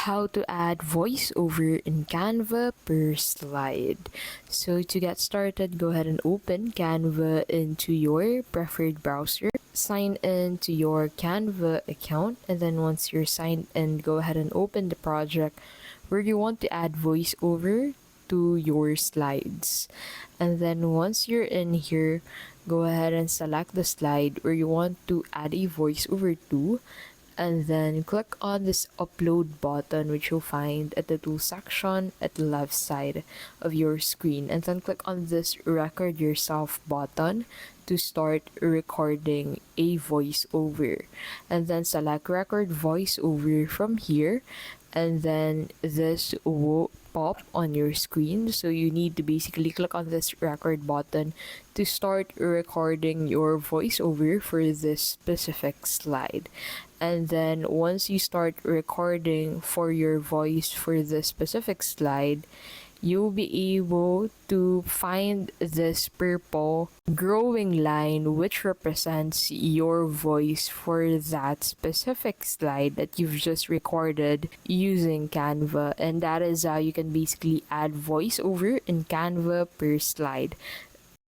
how to add voiceover in Canva per slide. So to get started, go ahead and open Canva into your preferred browser. Sign in to your Canva account, and then once you're signed in, go ahead and open the project where you want to add voiceover to your slides. And then once you're in here, go ahead and select the slide where you want to add a voiceover to, and then click on this upload button, which you'll find at the tool section at the left side of your screen, and then click on this record yourself button to start recording a voiceover, and then select record voiceover from here, and then this will pop on your screen. So you need to basically click on this record button to start recording your voiceover for this specific slide. And then once you start recording for your voice for this specific slide, you'll be able to find this purple growing line which represents your voice for that specific slide that you've just recorded using Canva. And that is how you can basically add voiceover in Canva per slide.